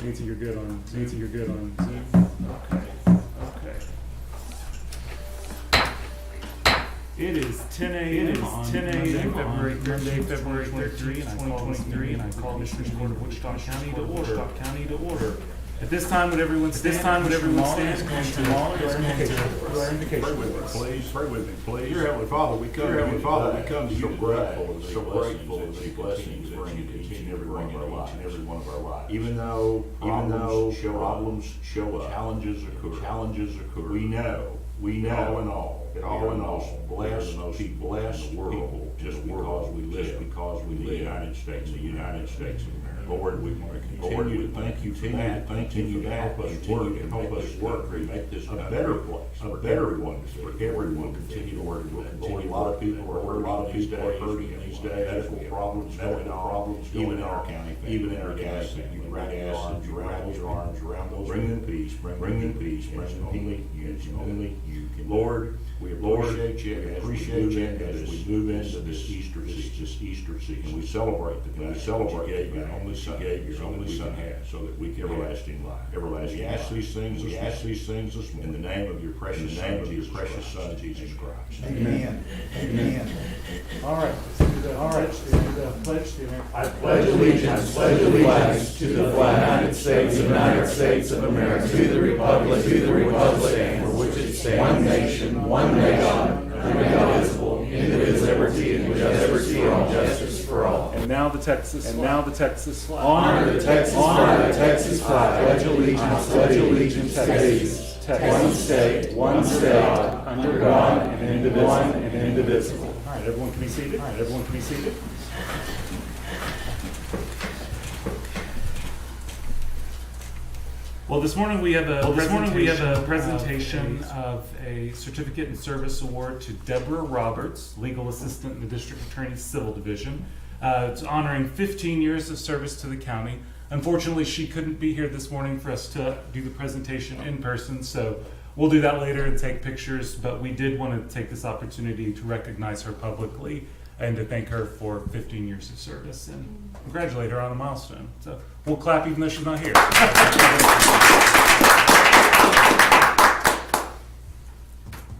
Nancy, you're good on Zoom. Okay. It is 10 a.m. on February 23, 2023, and I call the Commissioner Court of Wichita County to order. At this time, would everyone stand? Pray with me, please. Dear Heavenly Father, we come to you so grateful and so grateful for the blessings that you continue to bring in each and every one of our lives. Even though problems show up, challenges occur, we know, all in all, bless people in the world just because we live in the United States of America. Lord, we want to continue to thank you for that. Continue to help us work, and make this a better place, for everyone. Continue to work. Lord, a lot of people are hurting these days. Medical problems, even in our county. Even in our gas, you wrap your arms around those. Bring them peace. Only you can. Lord, we appreciate you as we move into this Easter season. And we celebrate the fact that you gave your only Son has, so that we can everlasting life. We ask these things this morning in the name of your precious Son, Jesus Christ. Amen. All right. Let's do the pledge. I pledge allegiance to the United States of America, to the republic for which it stands, one nation, indivisible, with liberty and justice for all. And now the Texas flag. Honor the Texas flag. Pledge allegiance to these. One state, under God, and indivisible. All right, everyone can be seated. Well, this morning we have a presentation of a Certificate in Service Award to Deborah Roberts, Legal Assistant in the District Attorney's Civil Division. It's honoring 15 years of service to the county. Unfortunately, she couldn't be here this morning for us to do the presentation in person, so we'll do that later and take pictures, but we did want to take this opportunity to recognize her publicly and to thank her for 15 years of service and congratulate her on a milestone. So we'll clap even though she's not here.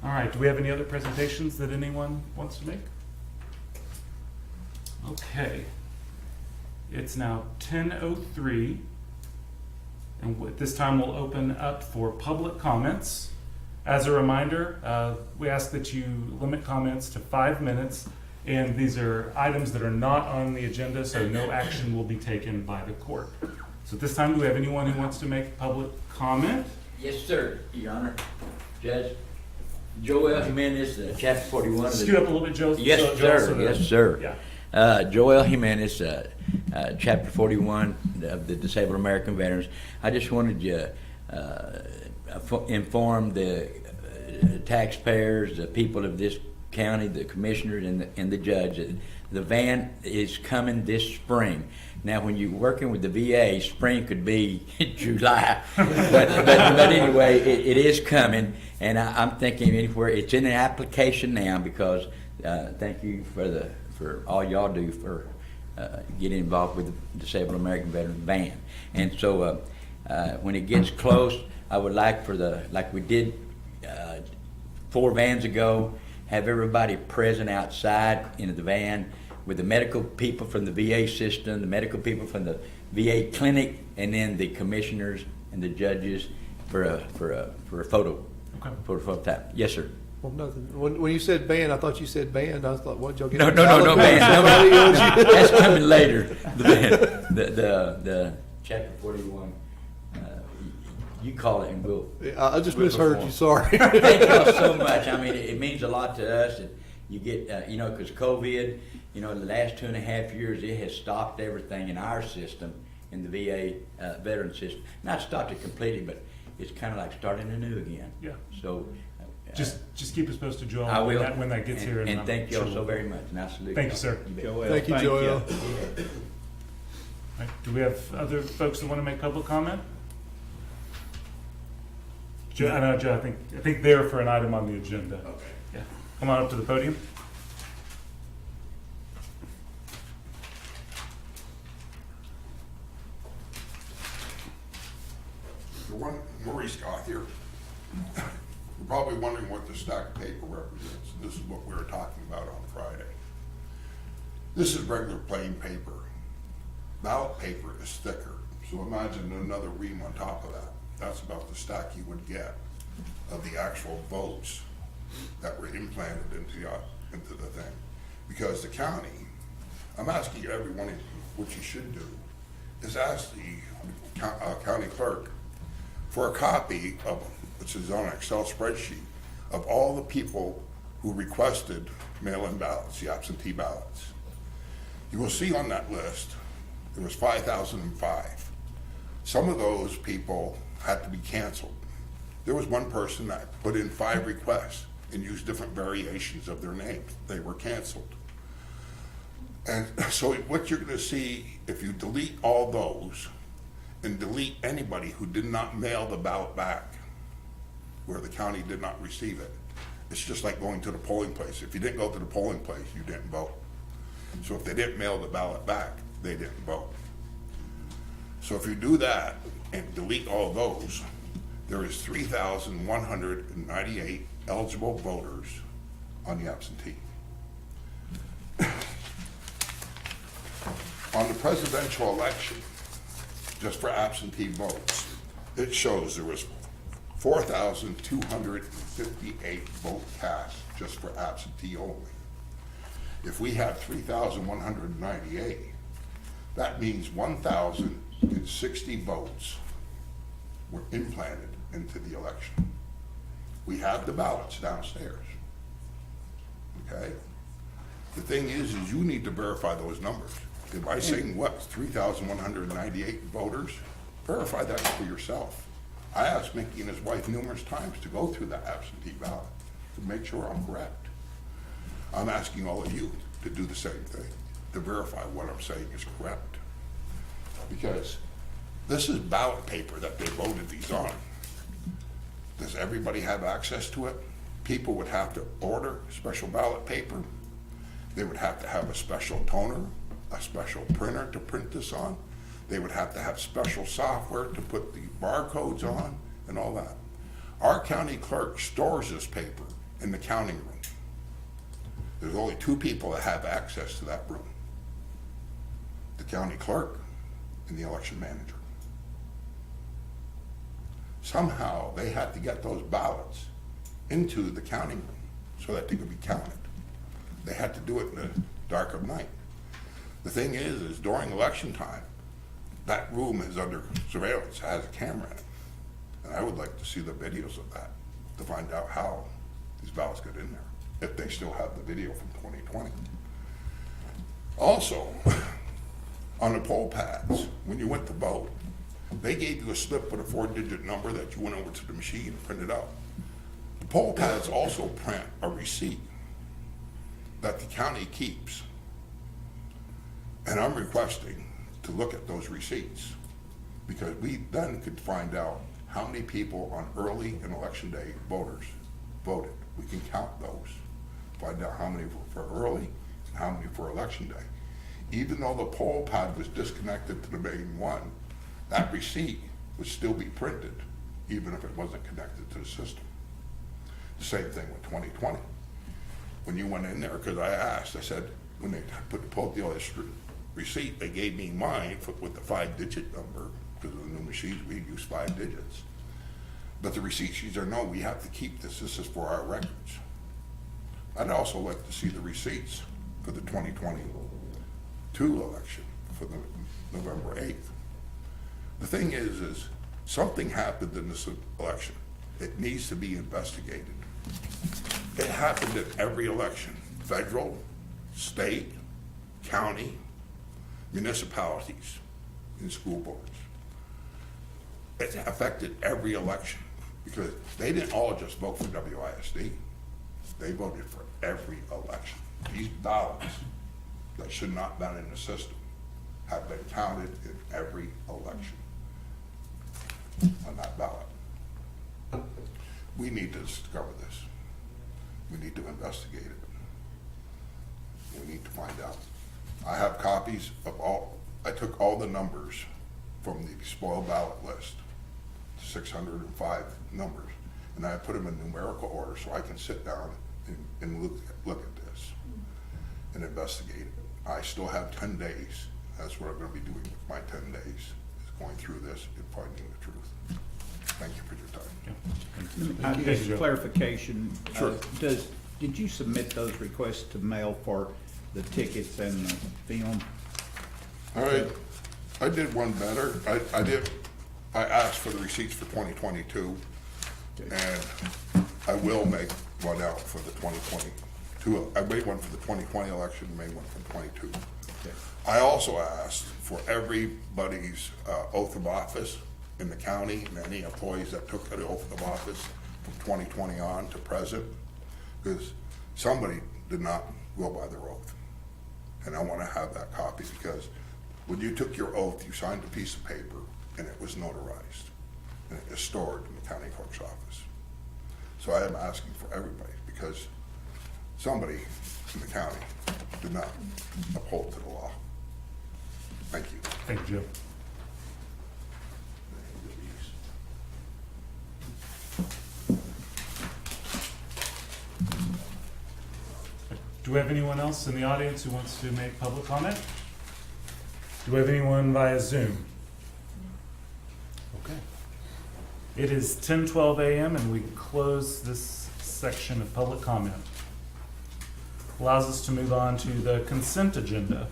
All right, do we have any other presentations that anyone wants to make? Okay. It's now 10:03, and at this time we'll open up for public comments. As a reminder, we ask that you limit comments to 5 minutes, and these are items that are not on the agenda, so no action will be taken by the court. So at this time, do we have anyone who wants to make public comment? Yes, sir, Your Honor. Judge Joel Jimenez, Chapter 41. Scoot up a little bit, Joe. Yes, sir. Yes, sir. Yeah. Joel Jimenez, Chapter 41 of the Disabled American Veterans. I just wanted to inform the taxpayers, the people of this county, the commissioners, and the judge that the van is coming this spring. Now, when you're working with the VA, spring could be July, but anyway, it is coming, and I'm thinking anywhere it's in an application now because thank you for all y'all do for getting involved with the Disabled American Veterans Van. And so when it gets close, I would like like we did 4 vans ago, have everybody present outside in the van with the medical people from the VA system, the medical people from the VA clinic, and then the commissioners and the judges for a photo. Okay. For a photo time. Yes, sir. Well, nothing. When you said band, I thought you said band. I thought, what, y'all get? No, band. No, that's coming later. The band. The Chapter 41. You call it and we'll. I just misheard you. Sorry. Thank y'all so much. I mean, it means a lot to us that you get, because COVID, the last 2.5 years, it has stopped everything in our system, in the VA veteran system. Not stopped it completely, but it's kind of like starting anew again. Yeah. So. Just keep us posted, Joel, I will. when that gets here. And thank you all so very much. And I salute Thank you, sir. Joel. Thank you, Joel. Right. Do we have other folks that want to make public comment? Joe, I know, Joe. I think they're for an item on the agenda. Okay. Yeah. Come on up to the podium. The one, Maurice got here. You're probably wondering what the stack of paper represents. This is what we were talking about on Friday. This is regular plain paper. Ballot paper is thicker, so imagine another ream on top of that. That's about the stack you would get of the actual votes that were implanted into the thing. Because the county, I'm asking everyone, what you should do, is ask the county clerk for a copy of, which is on an Excel spreadsheet, of all the people who requested mail-in ballots, the absentee ballots. You will see on that list, there was 5,005. Some of those people had to be canceled. There was one person that put in 5 requests and used different variations of their names. They were canceled. And so what you're gonna see, if you delete all those and delete anybody who did not mail the ballot back, where the county did not receive it, it's just like going to the polling place. If you didn't go to the polling place, you didn't vote. So if they didn't mail the ballot back, they didn't vote. So if you do that and delete all those, there is 3,198 eligible voters on the absentee. On the presidential election, just for absentee votes, it shows there was 4,258 vote cast just for absentee only. If we have 3,198, that means 1,060 votes were implanted into the election. We have the ballots downstairs, okay? The thing is you need to verify those numbers. If I saying what, 3,198 voters, verify that for yourself. I asked Mickey and his wife numerous times to go through that absentee ballot to make sure I'm correct. I'm asking all of you to do the same thing, to verify what I'm saying is correct. Because this is ballot paper that they voted these on. Does everybody have access to it? People would have to order special ballot paper. They would have to have a special toner, a special printer to print this on. They would have to have special software to put the barcodes on and all that. Our county clerk stores this paper in the counting room. There's only 2 people that have access to that room. The county clerk and the election manager. Somehow they had to get those ballots into the counting room so that they could be counted. They had to do it in the dark of night. The thing is during election time, that room is under surveillance, has a camera in it. And I would like to see the videos of that to find out how these ballots got in there, if they still have the video from 2020. Also, on the poll pads, when you went to vote, they gave you a slip with a 4-digit number that you went over to the machine and printed out. The poll pads also print a receipt that the county keeps. And I'm requesting to look at those receipts, because we then could find out how many people on early and election day voters voted. We can count those, find out how many were for early and how many for election day. Even though the poll pad was disconnected to the main one, that receipt would still be printed, even if it wasn't connected to the system. The same thing with 2020. When you went in there, because I asked, I said, when they put the poll deal receipt, they gave me mine with the 5-digit number, because of the new machines, we use 5 digits. But the receipt sheets are, no, we have to keep this. This is for our records. I'd also like to see the receipts for the 2022 election, for the November 8th. The thing is something happened in this election. It needs to be investigated. It happened in every election, federal, state, county, municipalities, and school boards. It affected every election, because they didn't all just vote for WISD. They voted for every election. These ballots that should not have been in the system have been counted in every election on that ballot. We need to discover this. We need to investigate it. We need to find out. I have copies of I took all the numbers from the spoiled ballot list 605 numbers. And I put them in numerical order so I can sit down and look at this and investigate it. I still have 10 days. That's what I'm gonna be doing with my 10 days, is going through this and finding the truth. Thank you for your time. Just clarification. Sure. Did you submit those requests to mail for the tickets and the film? All right, I did one better. I asked for the receipts for 2022, and I will make one out for the 2022. I made one for the 2020 election, made one for 22. Okay. I also asked for everybody's oath of office in the county and any employees that took the oath of office from 2020 on to present, because somebody did not go by their oath. And I want to have that copy, because when you took your oath, you signed a piece of paper and it was notarized and it is stored in the county clerk's office. So I am asking for everybody, because somebody in the county did not uphold to the law. Thank you. Thank you, Joe. Do we have anyone else in the audience who wants to make public comment? Do we have anyone via Zoom? Okay. It is 10:12 a.m. and we close this section of public comment. Allows us to move on to the consent agenda.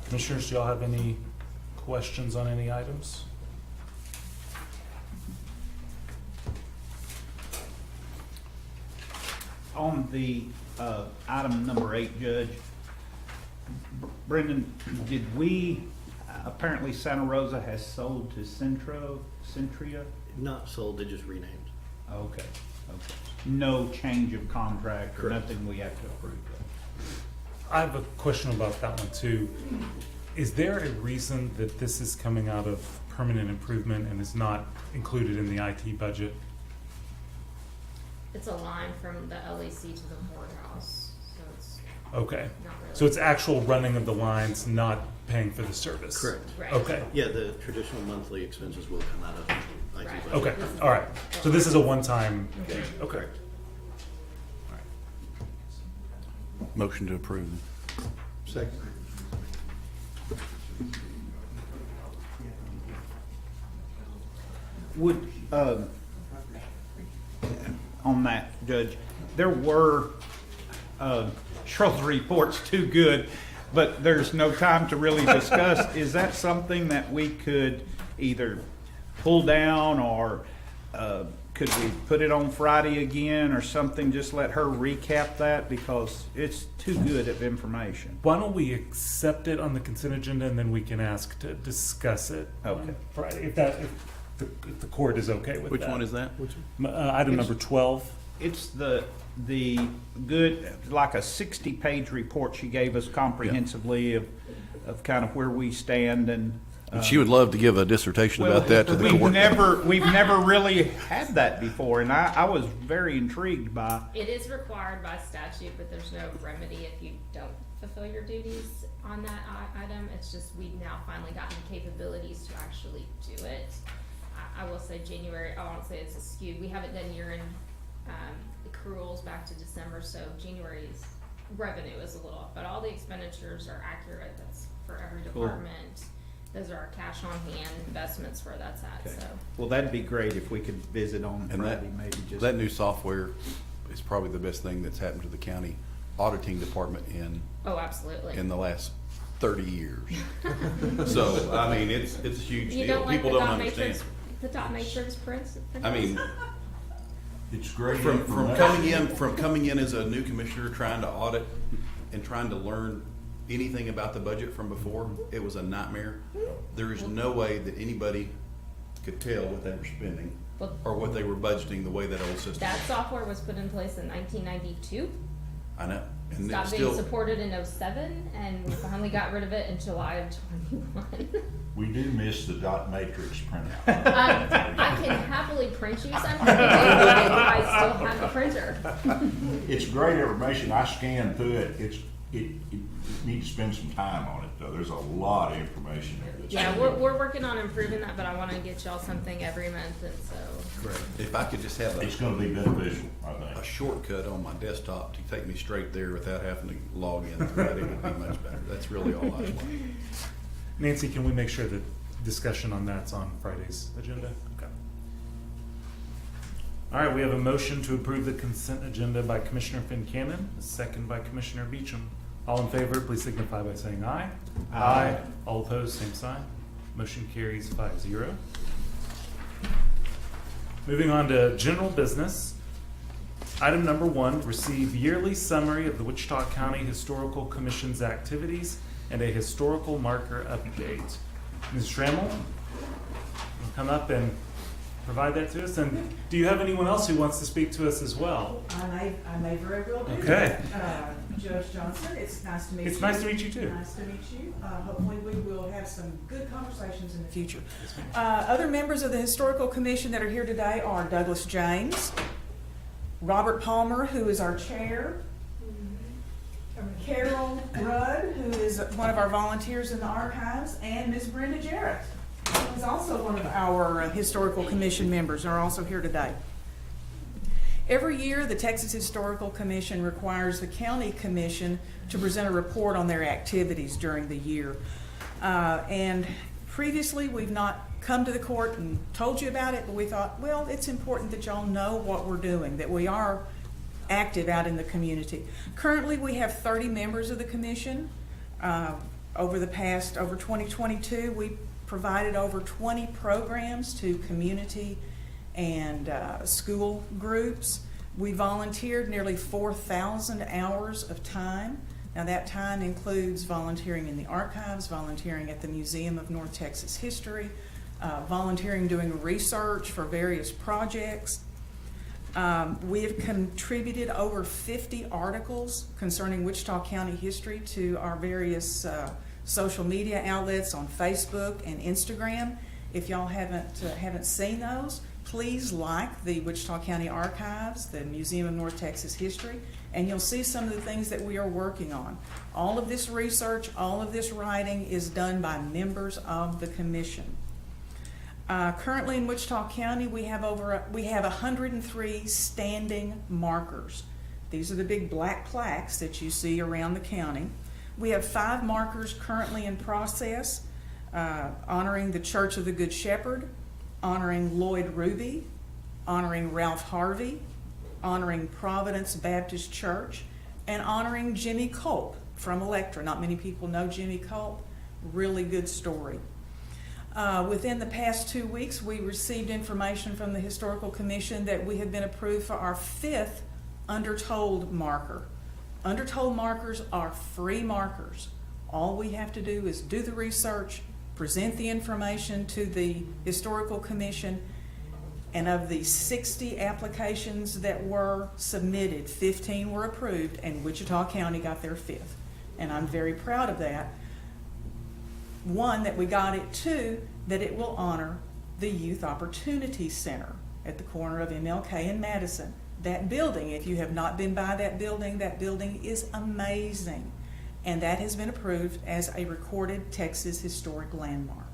Commissioners, do y'all have any questions on any items? On the item number 8, Judge, Brendan, did we, apparently Santa Rosa has sold to Centria? Not sold, they just renamed. Okay. No change of contract or Correct. nothing we have to approve of? I have a question about that one too. Is there a reason that this is coming out of permanent improvement and is not included in the IT budget? It's a line from the LEC to the courthouse, so it's Okay. not really. So it's actual running of the lines, not paying for the service? Correct. Right. Okay. Yeah, the traditional monthly expenses will come out of IT Right. budget. Okay, all right. So this is a one-time thing, okay. Correct. Motion to approve. Second. Would, on that, Judge, there were, Cheryl's report's too good, but there's no time to really discuss. Is that something that we could either pull down, or could we put it on Friday again or something? Just let her recap that, because it's too good of information. Why don't we accept it on the consent agenda and then we can ask to discuss it Okay. on Friday, if the court is okay with that. Which one is that? Item number 12. It's the good, like a 60-page report she gave us comprehensively of kind of where we stand, and She would love to give a dissertation about that to the we've court. never really had that before, and I was very intrigued by. It is required by statute, but there's no remedy if you don't fulfill your duties on that item. It's just we've now finally gotten the capabilities to actually do it. I will say January, I won't say it's skewed. We haven't done year-end accruals back to December, so January's revenue is a little off, but all the expenditures are accurate. That's for every Cool. department. Those are our cash on hand investments where that's at, Okay. so. Well, that'd be great if we could visit on And that, Friday, maybe just. that new software is probably the best thing that's happened to the county auditing department Oh, absolutely. in the last 30 years. So, I mean, it's a huge You deal. don't like People the don't dot understand. matrix, the dot matrix prints? I mean, It's great from information. coming in as a new commissioner, trying to audit and trying to learn anything about the budget from before, it was a nightmare. There is no way that anybody could tell what they were spending Well, or what they were budgeting the way that old system. that software was put in place in 1992. I know, and it's Stopped being still. supported in 07, and we finally got rid of it in July of 21. We do miss the dot matrix printout. I can happily print you something, but I still have the printer. It's great information. I scan through it. It's it needs to spend some time on it, though. There's a lot of information there that's. Yeah, we're working on improving that, but I wanna get y'all something every month, and so. Great. If I could just have It's gonna be beneficial, I a think. shortcut on my desktop to take me straight there without having to log in, I think it would be much better. That's really all I was wanting. Nancy, can we make sure that discussion on that's on Friday's agenda? Okay. All right, we have a motion to approve the consent agenda by Commissioner Fincannon, a second by Commissioner Beecham. All in favor, please signify by saying aye. Aye. All opposed, same sign. Motion carries 5-0. Moving on to general business. Item number 1, receive yearly summary of the Wichita County Historical Commission's activities and a historical marker update. Ms. Schrammel, you'll come up and provide that to us. And do you have anyone else who wants to speak to us as well? I may very well do. Okay. Judge Johnson, it's nice to meet you. It's nice to meet you too. Nice to meet you. Hopefully we will have some good conversations in the future. Other members of the Historical Commission that are here today are Douglas James, Robert Palmer, who is our chair, Carol Rudd, who is one of our volunteers in the archives, and Ms. Brenda Jarrett, who is also one of our Historical Commission members, are also here today. Every year, the Texas Historical Commission requires the County Commission to present a report on their activities during the year. And previously, we've not come to the court and told you about it, but we thought, well, it's important that y'all know what we're doing, that we are active out in the community. Currently, we have 30 members of the commission. Over 2022, we provided over 20 programs to community and school groups. We volunteered nearly 4,000 hours of time. Now that time includes volunteering in the archives, volunteering at the Museum of North Texas History, volunteering doing research for various projects. We have contributed over 50 articles concerning Wichita County history to our various social media outlets on Facebook and Instagram. If y'all haven't seen those, please like the Wichita County Archives, the Museum of North Texas History, and you'll see some of the things that we are working on. All of this research, all of this writing is done by members of the commission. Currently in Wichita County, we have 103 standing markers. These are the big black plaques that you see around the county. We have 5 markers currently in process, honoring the Church of the Good Shepherd, honoring Lloyd Ruby, honoring Ralph Harvey, honoring Providence Baptist Church, and honoring Jimmy Culp from Electra. Not many people know Jimmy Culp. Really good story. Within the past 2 weeks, we received information from the Historical Commission that we have been approved for our 5th Undertold marker. Undertold markers are free markers. All we have to do is do the research, present the information to the Historical Commission, and of the 60 applications that were submitted, 15 were approved, and Wichita County got their 5th. And I'm very proud of that. 1, that we got it. 2, that it will honor the Youth Opportunity Center at the corner of MLK and Madison. That building, if you have not been by that building is amazing. And that has been approved as a recorded Texas historic landmark.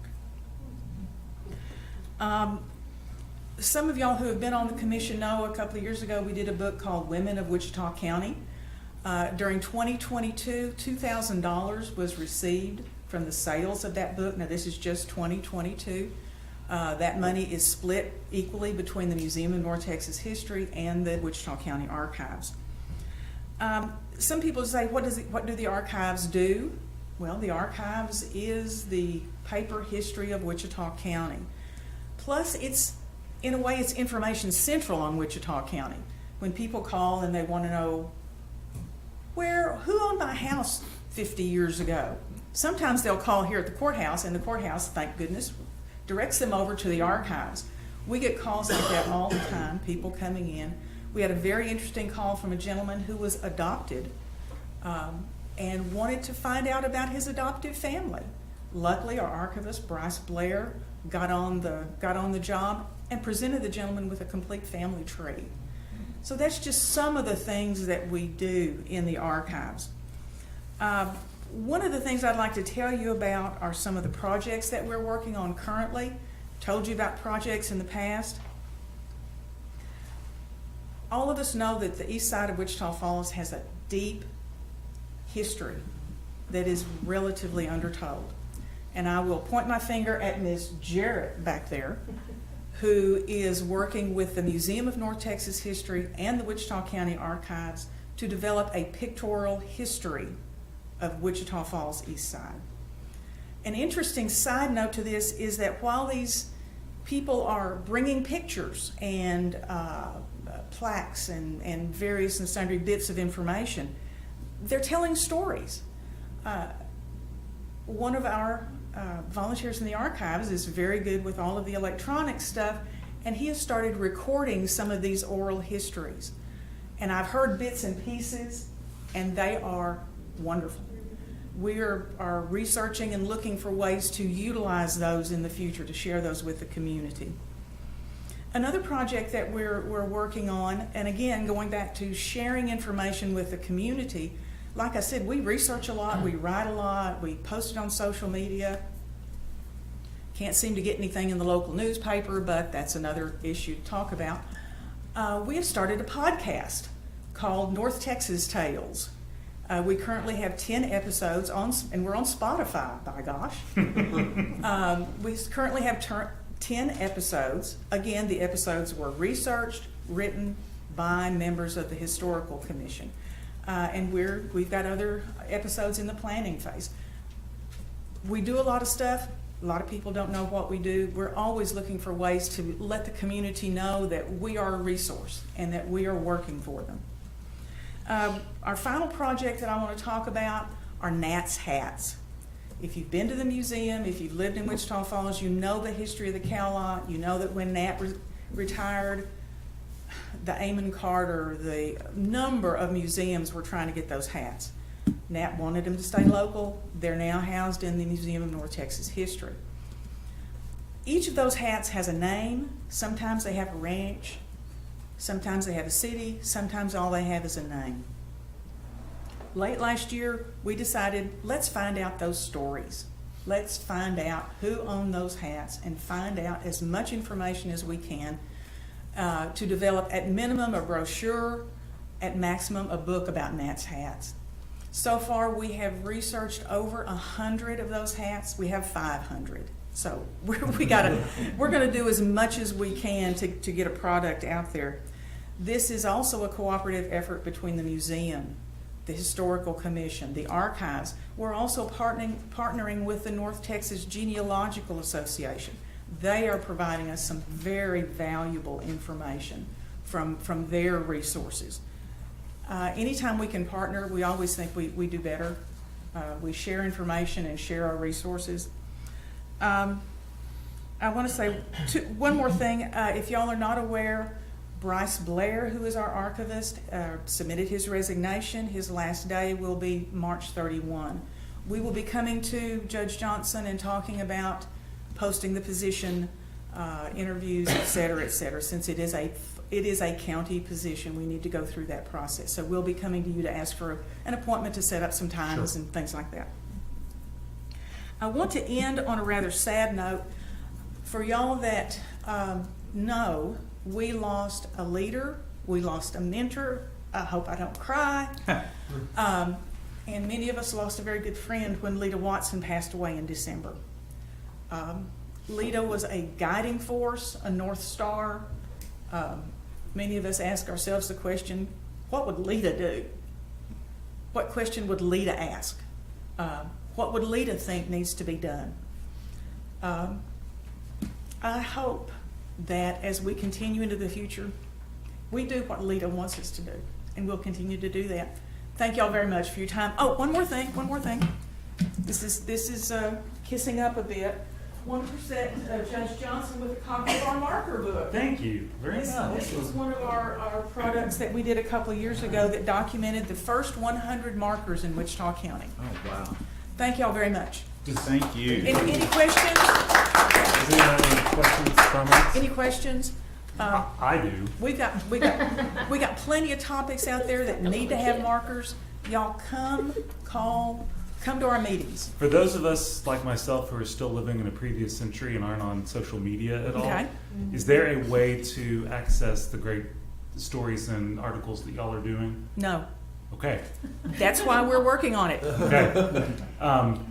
Some of y'all who have been on the commission know a couple of years ago we did a book called Women of Wichita County. During 2022, $2,000 was received from the sales of that book. Now this is just 2022. That money is split equally between the Museum of North Texas History and the Wichita County Archives. Some people say, what do the archives do? Well, the archives is the paper history of Wichita County. Plus, in a way, it's information central on Wichita County. When people call and they want to know, who owned my house 50 years ago? Sometimes they'll call here at the courthouse, and the courthouse, thank goodness, directs them over to the archives. We get calls like that all the time, people coming in. We had a very interesting call from a gentleman who was adopted and wanted to find out about his adoptive family. Luckily, our archivist, Bryce Blair, got on the job and presented the gentleman with a complete family tree. So that's just some of the things that we do in the archives. One of the things I'd like to tell you about are some of the projects that we're working on currently. Told you about projects in the past. All of us know that the east side of Wichita Falls has a deep history that is relatively undertold. And I will point my finger at Ms. Jarrett back there, who is working with the Museum of North Texas History and the Wichita County Archives to develop a pictorial history of Wichita Falls East Side. An interesting side note to this is that while these people are bringing pictures and plaques and various and sundry bits of information, they're telling stories. One of our volunteers in the archives is very good with all of the electronic stuff, and he has started recording some of these oral histories. And I've heard bits and pieces, and they are wonderful. We are researching and looking for ways to utilize those in the future, to share those with the community. Another project that we're working on, and again, going back to sharing information with the community, like I said, we research a lot, we write a lot, we post it on social media. Can't seem to get anything in the local newspaper, but that's another issue to talk about. We have started a podcast called North Texas Tales. We currently have 10 episodes and we're on Spotify, by gosh. We currently have 10 episodes. Again, the episodes were researched, written by members of the Historical Commission. And we've got other episodes in the planning phase. We do a lot of stuff. A lot of people don't know what we do. We're always looking for ways to let the community know that we are a resource and that we are working for them. Our final project that I want to talk about are Nat's hats. If you've been to the museum, if you've lived in Wichita Falls, you know the history of the cow lot. You know that when Nat retired, the Amon Carter, the number of museums were trying to get those hats. Nat wanted them to stay local. They're now housed in the Museum of North Texas History. Each of those hats has a name. Sometimes they have a ranch. Sometimes they have a city. Sometimes all they have is a name. Late last year, we decided, let's find out those stories. Let's find out who owned those hats and find out as much information as we can to develop at minimum a brochure, at maximum a book about Nat's hats. So far, we have researched over 100 of those hats. We have 500. So we're going to do as much as we can to get a product out there. This is also a cooperative effort between the museum, the Historical Commission, the archives. We're also partnering with the North Texas Genealogical Association. They are providing us some very valuable information from their resources. Anytime we can partner, we always think we do better. We share information and share our resources. I want to say one more thing. If y'all are not aware, Bryce Blair, who is our archivist, submitted his resignation. His last day will be March 31. We will be coming to Judge Johnson and talking about posting the position, interviews, et cetera, since it is a county position. We need to go through that process. So we'll be coming to you to ask for an appointment to set up some times and things like that. I want to end on a rather sad note. For y'all that know, we lost a leader, we lost a mentor. I hope I don't cry. And many of us lost a very good friend when Lita Watson passed away in December. Lita was a guiding force, a North Star. Many of us ask ourselves the question, what would Lita do? What question would Lita ask? What would Lita think needs to be done? I hope that as we continue into the future, we do what Lita wants us to do, and we'll continue to do that. Thank y'all very much for your time. Oh, one more thing. This is kissing up a bit. 1% Judge Johnson with a copy of our marker book. Thank you. Very nice. This was one of our products that we did a couple of years ago that documented the first 100 markers in Wichita County. Oh, wow. Thank y'all very much. Thank you. Any questions? Does anyone have any questions, comments? Any questions? I do. We got plenty of topics out there that need to have markers. Y'all come to our meetings. For those of us like myself who are still living in a previous century and aren't on social media at all, Okay. is there a way to access the great stories and articles that y'all are doing? No, Okay. that's why we're working on it. Okay.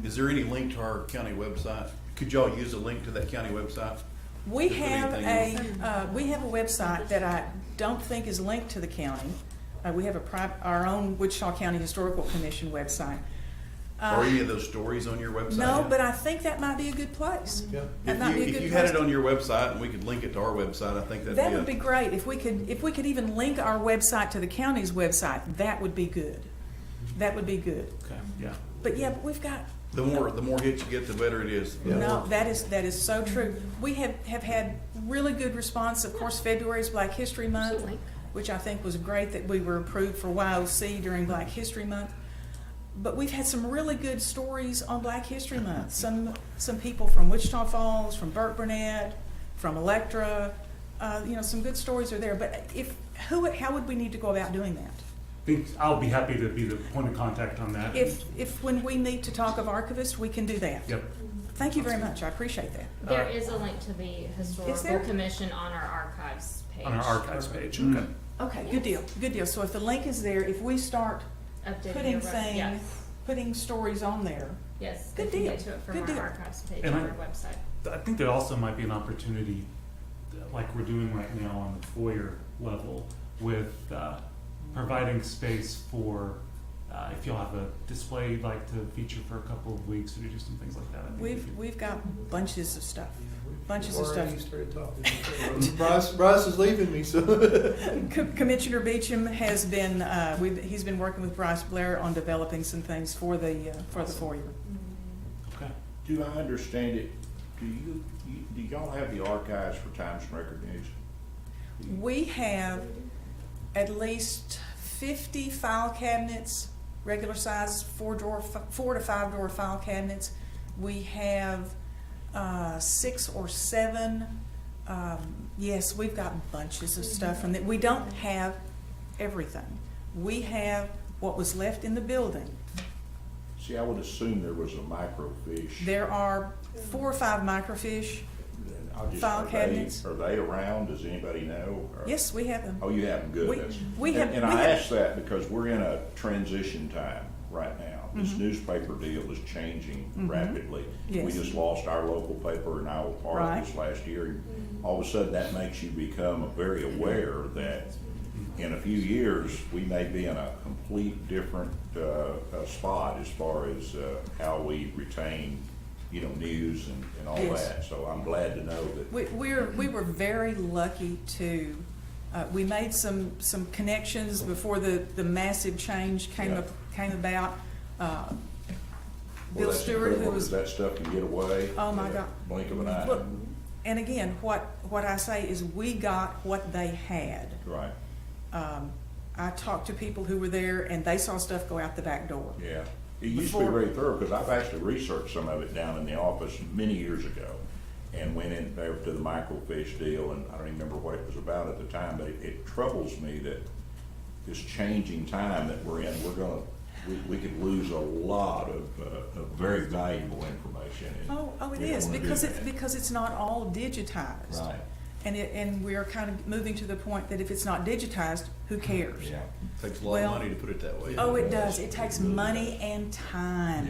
Is there any link to our county website? Could y'all use a link to that county website? We Put have anything we have a website that I don't think is linked to the county. We have our own Wichita County Historical Commission website. Are any of those stories on your website? No, but I think that might be a good place. Yeah. That might be a If good you had place it to- on your website and we could link it to our website, I think That would be great. If we could even link our website to the county's website, that would be good. That would be good. Okay. Yeah. But yeah, we've got, the more hits you get, the better it is. no, that is so true. We have had really good response. Of course, February is Black History Month, which I think was great that we were approved for YOC during Black History Month. But we've had some really good stories on Black History Month. Some people from Wichita Falls, from Burke Burnett, from Electra, some good stories are there. But how would we need to go about doing that? I'll be happy to be the point of contact on that. If when we meet to talk of archivists, we can do that. Yep. Thank you very much. I appreciate that. There is a link to the Is there? Historical Commission on our archives page. On our archives page. Mm-hmm. Okay. Okay, good deal, good deal. So if the link is there, if we start Updating putting your web- yes. putting stories on there, Yes, Good they can deal. get to it from Good our deal. archives page And on I- our website. I think there also might be an opportunity, like we're doing right now on the foyer level, with providing space for, if you'll have a display you'd like to feature for a couple of weeks or do some things like that. I think we could- we've got bunches of stuff. Bunches of We've stuff. already started talking. Bryce is leaving me, so. Commissioner Beecham has been, he's been working with Bryce Blair on developing some things for the foyer. Okay. Do I understand it? Do y'all have the archives for Times and Record News? We have at least 50 file cabinets, regular size 4 to 5 drawer file cabinets. We have 6 or 7. Yes, we've got bunches of stuff from that. We don't have everything. We have what was left in the building. See, I would assume there was a microfiche. There are 4 or 5 microfiche. File cabinets. Are they around? Does anybody know? Or- Yes, we have them. Oh, you have them, good. We have. And I ask that because we're in a transition time right now. This newspaper deal is changing rapidly. Yes. We just lost our local paper in our articles last year. And all of a sudden, that makes you become very aware that in a few years, we may be in a complete different spot as far as how we retain, news and all Yes. that. So I'm glad to know that. We were very lucky to, we made some connections before the massive change came about. Well, Bill that's Stewart, who incredible, was, 'cause that stuff can get away. Oh, my in a God. Blink of an eye. look, and again, what I say is we got what they had. Right, I talked to people who were there and they saw stuff go out the back door. yeah. It used to be Before- very thorough, because I've actually researched some of it down in the office many years ago, and went in there to the microfiche deal, and I don't even remember what it was about at the time, but it troubles me that this changing time that we're in, we could lose a lot of very valuable information. and Oh, it we don't is, wanna do because that. it's not all digitized. Right, And we are kind of moving to the point that if it's not digitized, who cares? yeah, Takes a lot Well- of money to put it that way. Oh, it does. It takes money and time.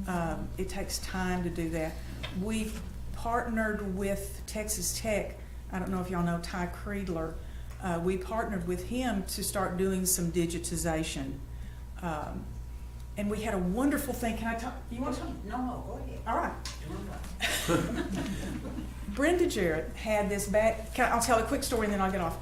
yeah. It takes time to do that. We've partnered with Texas Tech. I don't know if y'all know Ty Creedler. We partnered with him to start doing some digitization. And we had a wonderful thing. Can I talk? You want to talk? No, go ahead. All right. Brenda Jarrett had this bag. I'll tell a quick story and then I'll get off.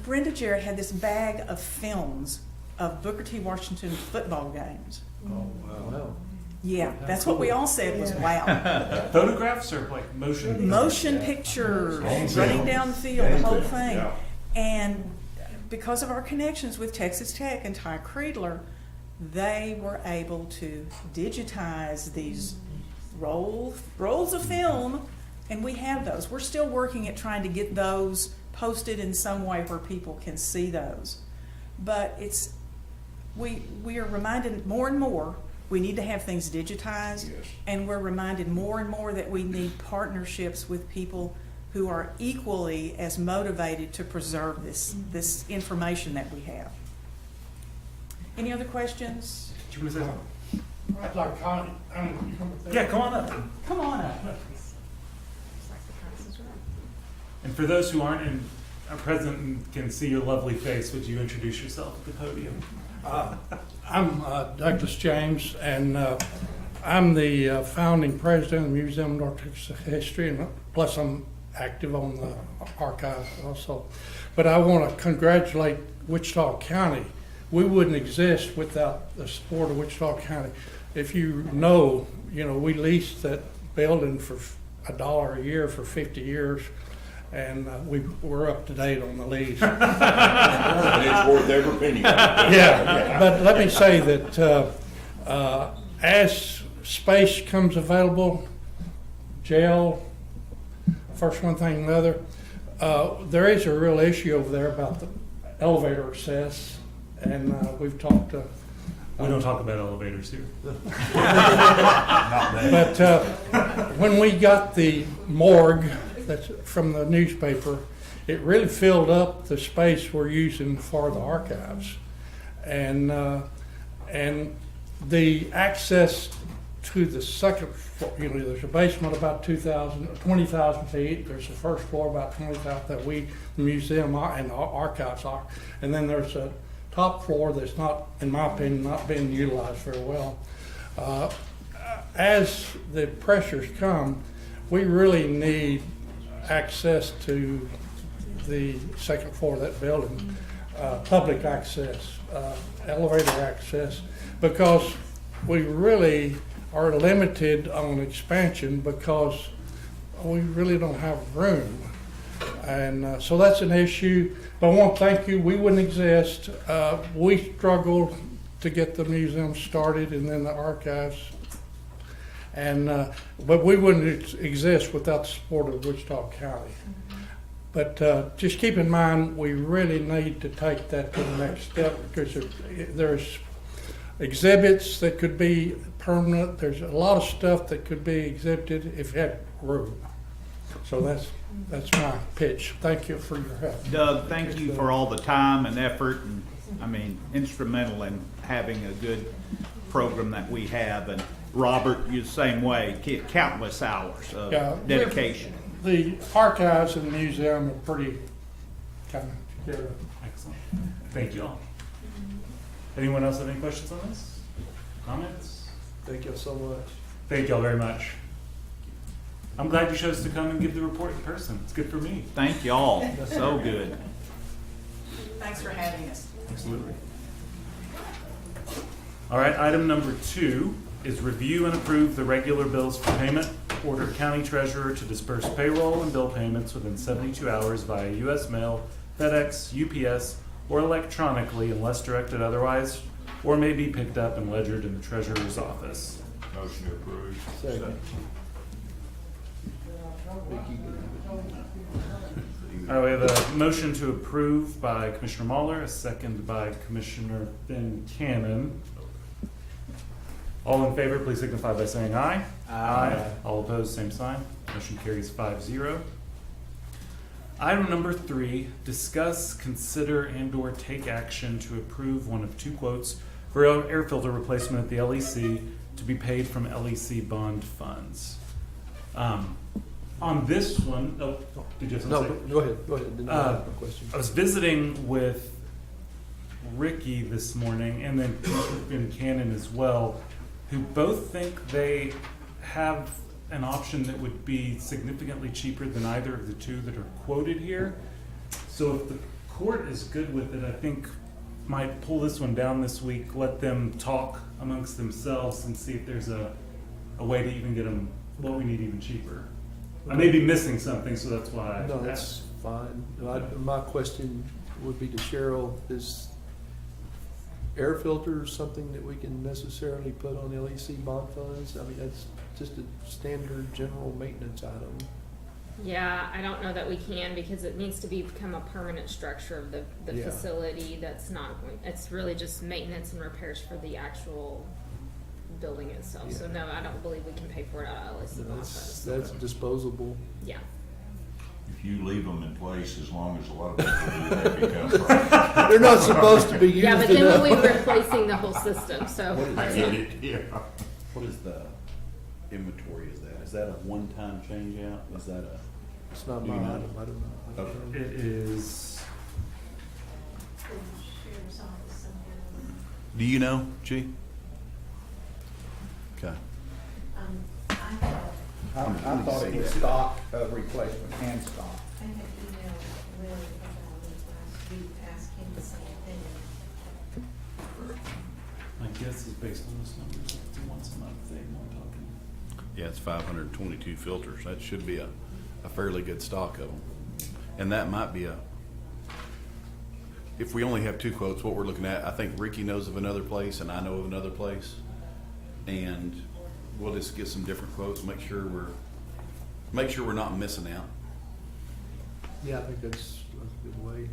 Brenda Jarrett had this bag of films of Booker T. Washington football games. Oh, wow. Yeah, that's what we all said was wow. Photographs or like motion? Motion pictures, Game running film. down the field, the whole Game film, thing. yeah. And because of our connections with Texas Tech and Ty Creedler, they were able to digitize these rolls of film, and we have those. We're still working at trying to get those posted in some way where people can see those. But we are reminded more and more, we need to have things digitized. Yes. And we're reminded more and more that we need partnerships with people who are equally as motivated to preserve this information that we have. Any other questions? Do you want to say something? I'd like Connie. Yeah, come on up. Come on up. And for those who aren't present and can see your lovely face, would you introduce yourself at the podium? I'm Douglas James, and I'm the founding president of the Museum of North Texas History, and plus I'm active on the archive also. But I want to congratulate Wichita County. We wouldn't exist without the support of Wichita County. If you know, we leased that building for $1 a year for 50 years. And we're up to date on the lease. And it's worth every penny. Yeah, but let me say that as space comes available, jail, first one thing another, there is a real issue over there about the elevator access, and we've talked to. We don't talk about elevators here. But when we got the morgue that's from the newspaper, it really filled up the space we're using for the archives, and the access to the second floor. There's a basement about 20,000 feet. There's the first floor about 20,000 that the museum and the archives are, and then there's a top floor that's not, in my opinion, not being utilized very well. As the pressures come, we really need access to the second floor of that building, public access, elevator access, because we really are limited on expansion because we really don't have room. And so that's an issue. But I want to thank you. We wouldn't exist. We struggled to get the museum started and then the archives. And but we wouldn't exist without the support of Wichita County. But just keep in mind, we really need to take that to the next step, because there's exhibits that could be permanent. There's a lot of stuff that could be exhibited if you had room. So that's my pitch. Thank you for your help. Doug, thank you for all the time and effort, and instrumental in having a good program that we have. And Robert, you the same way, countless hours of dedication. The archives and the museum are pretty kind of together. Excellent. Thank you all. Anyone else have any questions on this? Comments? Thank you so much. Thank you all very much. I'm glad you chose to come and give the report in person. It's good for me. Thank you all. So good. Thanks for having us. Absolutely. All right, item number 2 is review and approve the regular bills for payment. Order county treasurer to disperse payroll and bill payments within 72 hours via U.S. mail, FedEx, UPS, or electronically unless directed otherwise, or may be picked up and ledgered in the treasurer's office. Motion approved. Second. All right, we have a motion to approve by Commissioner Mahler, a second by Commissioner Cannon. All in favor, please signify by saying aye. Aye. All opposed, same sign. Motion carries 5-0. Item number 3, discuss, consider, and/or take action to approve one of 2 quotes for air filter replacement at the LEC to be paid from LEC bond funds. On this one, did you have something to say? Go ahead. Then I have a question. I was visiting with Ricky this morning, and then Commissioner Cannon as well, who both think they have an option that would be significantly cheaper than either of the 2 that are quoted here. So if the court is good with it, I think might pull this one down this week, let them talk amongst themselves and see if there's a way to even get them what we need even cheaper. I may be missing something, so that's why I No, asked. that's fine. My question would be to Cheryl, is air filters something that we can necessarily put on LEC bond funds? That's just a standard general maintenance item. Yeah, I don't know that we can because it needs to become a permanent structure of the Yeah. facility that's not going, it's really just maintenance and repairs for the actual building itself. So Yeah. no, I don't believe we can pay for it out of LSC That's disposable. Yeah. If you leave them in place, as long as a lot of people do, they become problems. They're not supposed to be used Yeah, but then enough. we'll be replacing the whole system, so. I get it, yeah. What is the inventory is that? Is that a one-time change out? Is that a? It's not Do my you know? item, I don't know. Okay. It is, Do you know, G? Okay. I thought it was stock, replacement and stock. I had emailed Will about it last week, asked him the same thing. my guess is based on this number, it's a once a month thing, I'm talking. Yeah, it's 522 filters. That should be a fairly good stock of them. And that might be if we only have 2 quotes, what we're looking at, I think Ricky knows of another place and I know of another place. And we'll just get some different quotes, make sure we're not missing out. Yeah, I think that's a good way.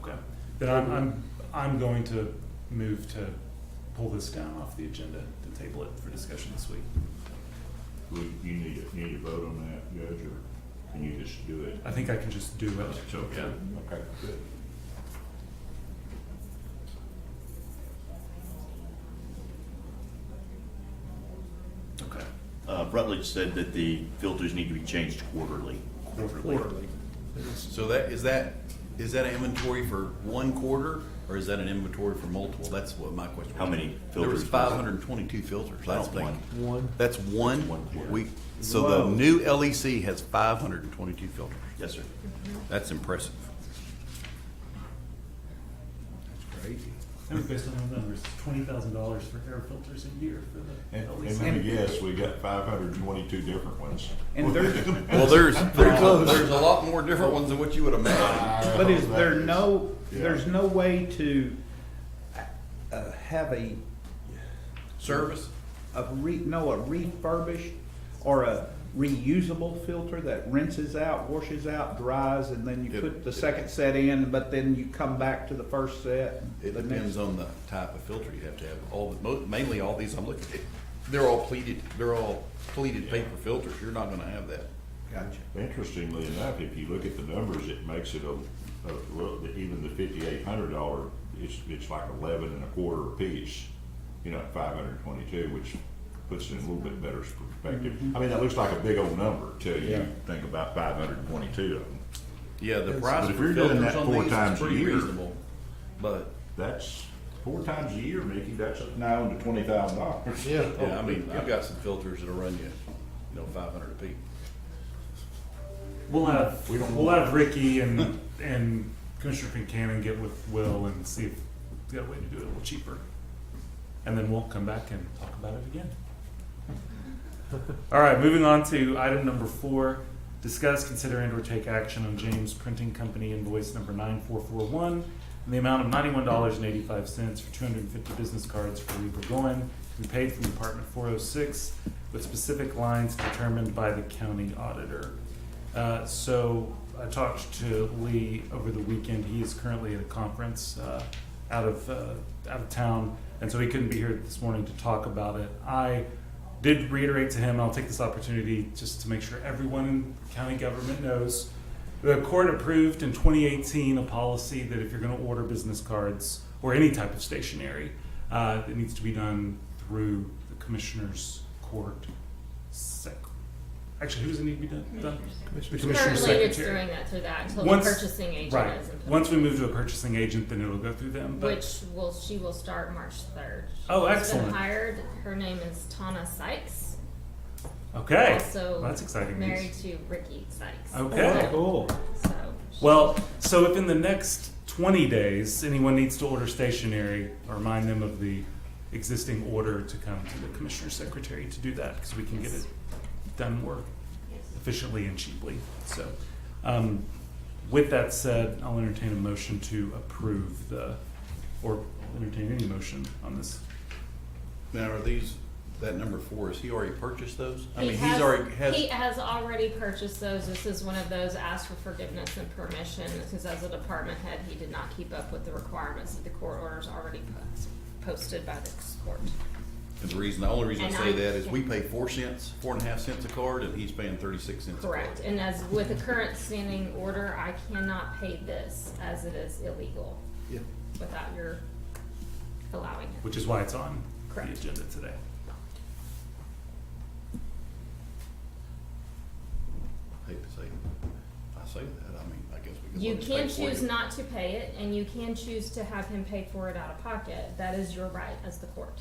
Okay, then I'm going to move to pull this down off the agenda, to table it for discussion this week. You need a vote on that, Judge, or can you just do it? I think I can just do it. It's okay. Yeah. Okay, good. Okay. Rutledge said that the filters need to be changed quarterly. Quarterly. So is that an inventory for 1 quarter or is that an inventory for multiple? That's what my question was. How many There was filters? 522 filters. I That's don't think. One. That's one? One quarter. So the new LEC has 522 filters. Yes, sir. That's impressive. That's crazy. And based on the numbers, $20,000 for air filters a year for the And LEC. let me guess, we got 522 different ones. And there's, Well, there's close. there's a lot more different ones than what you would imagine. but is there no, Yeah. there's no way to have a Service? refurbished or a reusable filter that rinses out, washes out, dries, and then you put the second set in, but then you come back to the first set? It depends on the type of filter you have to have. Mainly all these I'm looking at, they're all pleated paper filters. You're not gonna have that. Gotcha. Interestingly enough, if you look at the numbers, it makes it even the $5,800, it's like 11 and a quarter a piece, at 522, which puts it in a little bit better perspective. I mean, that looks like a big old number till you think about 522 of them. Yeah, the price But if for you're doing filters that on 4 these times is a pretty year, reasonable. But That's 4 times a year, Mickey, that's now into $20,000. Yeah. yeah, I mean, I've got some filters that'll run you, 500 a piece. We'll have Ricky and Commissioner Kincannon get with Will and see if we've got a way to do it a little cheaper. And then we'll come back and talk about it again. All right, moving on to item number 4, discuss, consider, and or take action on James Printing Company invoice number 9441 in the amount of $91.85 for 250 business cards for Lee Burgoyne to be paid from Department 406 with specific lines determined by the county auditor. So I talked to Lee over the weekend. He is currently at a conference out of town, and so he couldn't be here this morning to talk about it. I did reiterate to him, and I'll take this opportunity just to make sure everyone in county government knows, the court approved in 2018 a policy that if you're going to order business cards or any type of stationery, it needs to be done through the commissioner's court. Actually, who does it need to be done? The commissioner's Currently, it's secretary. doing that through that until the purchasing agent Right. is in place. Once we move to a purchasing agent, then it'll go through them. But She will start March 3rd. Oh, She's excellent. been hired. Her name is Tana Sykes. okay, Also that's exciting news. married to Ricky Sykes. Okay. Cool. So. Well, so if in the next 20 days anyone needs to order stationery, remind them of the existing order to come to the commissioner's secretary to do that, because we can get it done more efficiently and cheaply. So, with that said, I'll entertain a motion to approve or entertain any motion on this. Now, are these that number 4, has he already purchased those? I He mean, has, he has already purchased those. This is one of those asked for forgiveness and permission, because as a department head, he did not keep up with the requirements of the court orders already posted by the court. And the only reason I And say I- that is we pay 4.5 cents a card, and he's paying 36 cents a card. Correct, and as with the current standing order, I cannot pay this as it is illegal Yeah. without your allowing it. Which is why it's on the Correct. agenda today. I hate to say that, I mean, I guess we could. You let him can pay for choose you. not to pay it, and you can choose to have him pay for it out of pocket. That is your right as the court.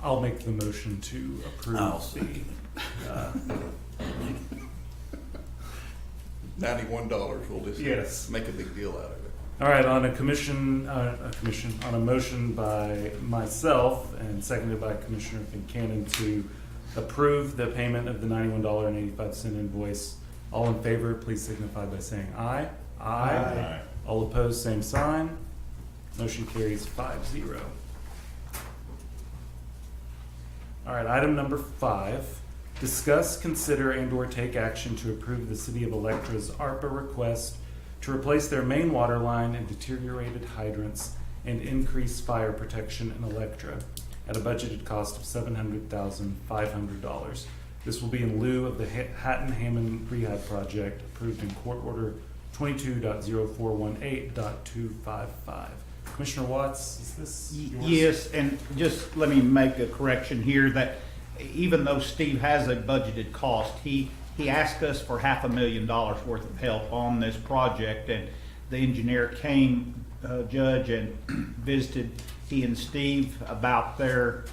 I'll make the motion to I'll approve second the, $91, we'll just Yes. make a big deal out of it. all right, on on a motion by myself and seconded by Commissioner Buchanan to approve the payment of the $91.85 invoice. All in favor, please signify by saying aye. Aye. All opposed, same sign. Motion carries 5-0. All right, item number 5, discuss, consider, and/or take action to approve the City of Electra's ARPA request to replace their main water line and deteriorated hydrants and increase fire protection in Electra at a budgeted cost of $700,500. This will be in lieu of the Hatton-Hammond Rehab Project approved in Court Order 22.0418.255. Commissioner Watts, is this yours? Yes, and just let me make a correction here that even though Steve has a budgeted cost, he asked us for $500,000 worth of help on this project, and the engineer came, Judge, and visited he and Steve about their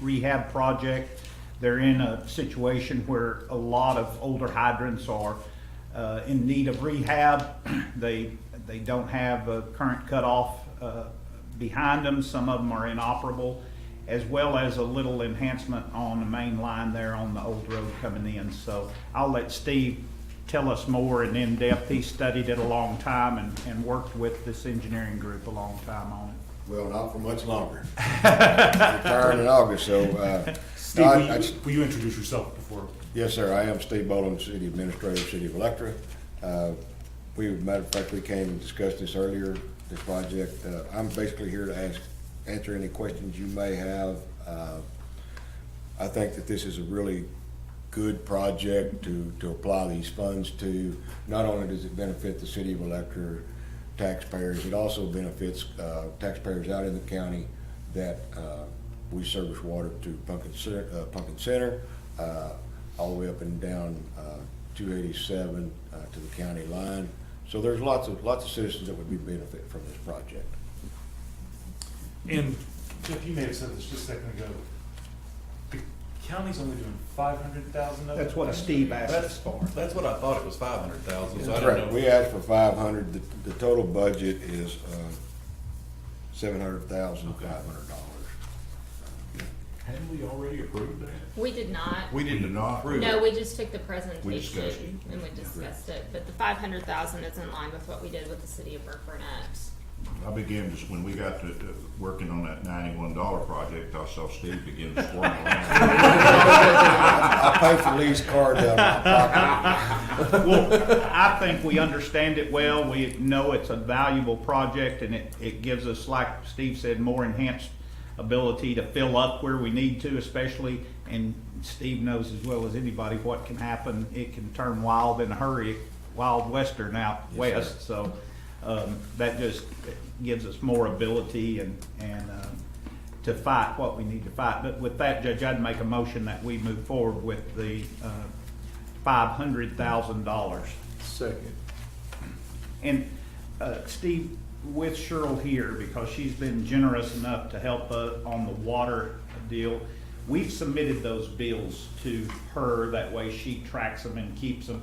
rehab project. They're in a situation where a lot of older hydrants are in need of rehab. They don't have a current cutoff behind them. Some of them are inoperable, as well as a little enhancement on the main line there on the old road coming in. So I'll let Steve tell us more in depth. He studied it a long time and worked with this engineering group a long time on it. Well, not for much longer. Retiring in August, so, Steve, no, will you introduce yourself before? yes, sir, I am Steve Boland, City Administrator, City of Electra. Matter of fact, we came and discussed this earlier, this project. I'm basically here to answer any questions you may have. I think that this is a really good project to apply these funds to. Not only does it benefit the City of Electra taxpayers, it also benefits taxpayers out in the county that we service water to Pumpkin Center, all the way up and down 287 to the county line. So there's lots of citizens that would be benefit from this project. And Jeff, you may have said this just a second ago. The county's only doing $500,000 of it? That's what Steve asked us for. That's what I thought, it was 500,000, so I Correct. didn't know. We asked for 500. The total budget is $700,500. Hadn't we already approved that? We did not. We did not approve No, it. we just took the discussed it. presentation and we discussed it, but the 500,000 is in line with what we did with the City of Burke Burnett. I began just, when we got to working on that $91 project, I saw Steve begin to squirm around. I pay for lease cards out of my pocket. Well, I think we understand it well. We know it's a valuable project, and it gives us, like Steve said, more enhanced ability to fill up where we need to, especially, and Steve knows as well as anybody what can happen. It can turn wild in a hurry, wild western out west. So that just gives us more ability and to fight what we need to fight. But with that, Judge, I'd make a motion that we move forward with the $500,000. Second. And Steve, with Cheryl here, because she's been generous enough to help on the water deal, we've submitted those bills to her. That way she tracks them and keeps them,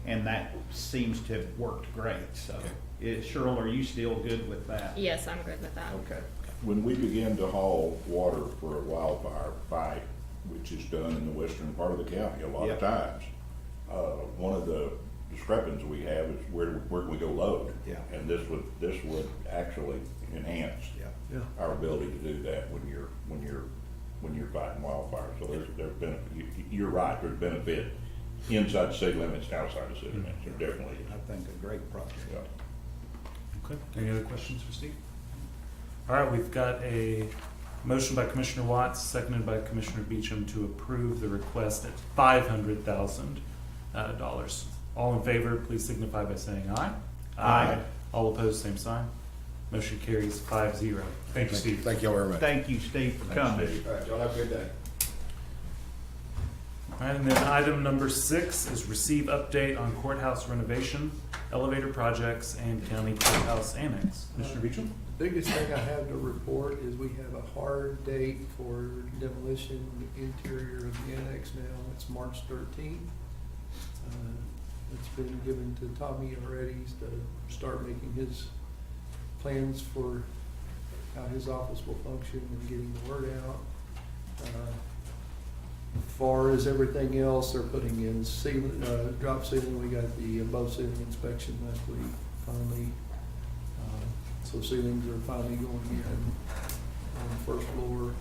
and that seems to have worked great. So, Cheryl, are you still good with that? Yes, I'm good with that. Okay. When we begin to haul water for a wildfire fight, which is done in the western part of the county a lot of times, one of the discrepancy we have is where can we go load? Yeah. And this would actually enhance Yeah. our ability to do that when you're fighting wildfires. So there's been, you're right, there's benefit inside the city limits, outside the city limits, there definitely is. I think a great project. Yeah. Okay, any other questions for Steve? All right, we've got a motion by Commissioner Watts, seconded by Commissioner Beecham to approve the request at $500,000. All in favor, please signify by saying aye. Aye. All opposed, same sign. Motion carries 5-0. Thank you, Steve. Thank y'all very much. Thank you, Steve, for coming. All right, y'all have a good day. All right, and then item number 6 is receive update on courthouse renovation, elevator projects, and county courthouse annex. Commissioner Beecham? The biggest thing I have to report is we have a hard date for demolition interior of the annex now. It's March 13th. It's been given to Tommy already to start making his plans for how his office will function and getting the word out. As far as everything else, they're putting in ceiling, drop ceiling. We got the above ceiling inspection last week, finally. So ceilings are finally going in on the first floor.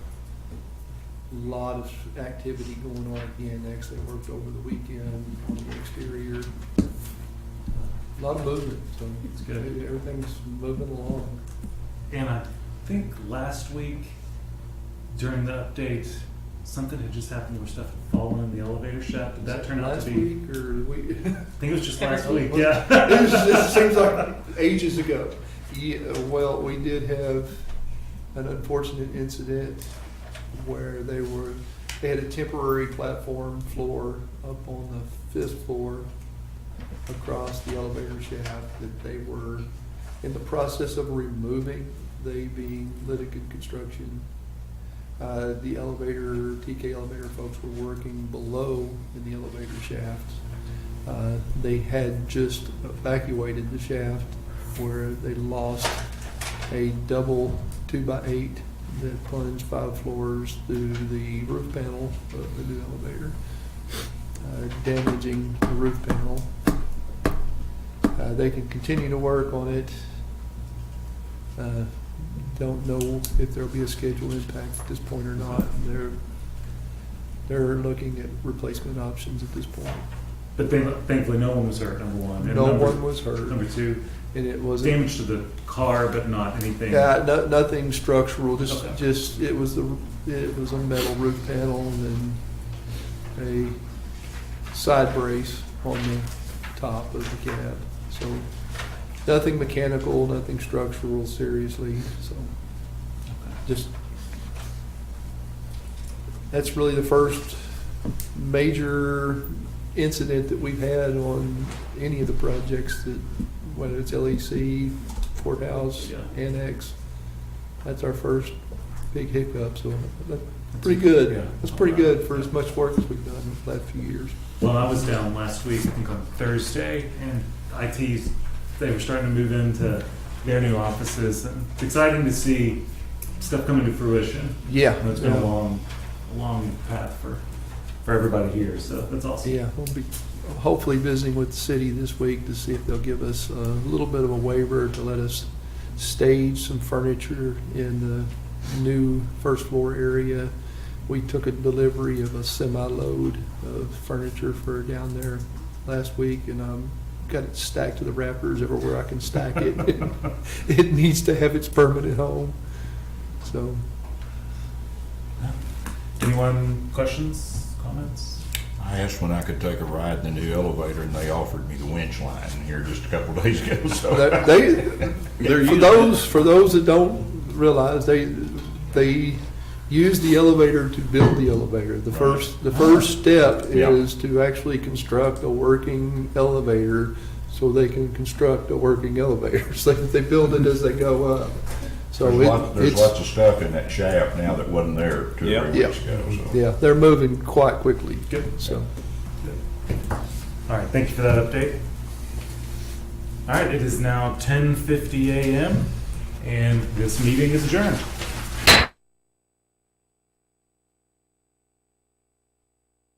A lot of activity going on at the annex. They worked over the weekend on the exterior. A lot of movement, so It's good. Everything's moving along. And I think last week during the update, something had just happened where stuff had fallen in the elevator shaft. Did that turn out last to be? week or the week? I think it was just last week, yeah. It seems like ages ago. Yeah, well, we did have an unfortunate incident where they had a temporary platform floor up on the 5th floor across the elevator shaft that they were in the process of removing, they being Litigant Construction. The elevator, TK elevator folks were working below in the elevator shafts. They had just evacuated the shaft where they lost a double 2x8 that plunged 5 floors through the roof panel of the new elevator, damaging the roof panel. They can continue to work on it. Don't know if there'll be a schedule impact at this point or not. They're looking at replacement options at this point. But thankfully, no one was hurt, number one. And No number- one was hurt. Number 2, And it wasn't. damage to the car, but not anything. Nothing structural, Okay. it was a metal roof panel and then a side brace on the top of the cab. So nothing mechanical, nothing structural seriously, so just, that's really the first major incident that we've had on any of the projects that, whether it's LEC, courthouse, Yeah. annex, that's our first big hiccup, so that's pretty good. Yeah. That's pretty good for as much work as we've done in the last few years. Well, I was down last week, I think on Thursday, and IT's, they were starting to move into their new offices. And it's exciting to see stuff coming to fruition. Yeah. And it's been a long path for everybody here, so that's awesome. Yeah, we'll be hopefully visiting with the city this week to see if they'll give us a little bit of a waiver to let us stage some furniture in the new first floor area. We took a delivery of a semi-load of furniture for down there last week, and got it stacked to the rafters everywhere I can stack it. It needs to have its permanent home, so. Anyone, questions, comments? I asked when I could take a ride in the new elevator, and they offered me the winch line here just a couple of days ago, so. For those that don't realize, they use the elevator to build the elevator. The first step is to actually construct a working elevator so they can construct a working elevator. So they build it as they go up. So There's lots of stuff in that shaft now that wasn't there 2 or 3 weeks ago, so. Yeah, they're moving quite quickly. Good. So. All right, thank you for that update. All right, it is now 10:50 a.m. and this meeting is adjourned.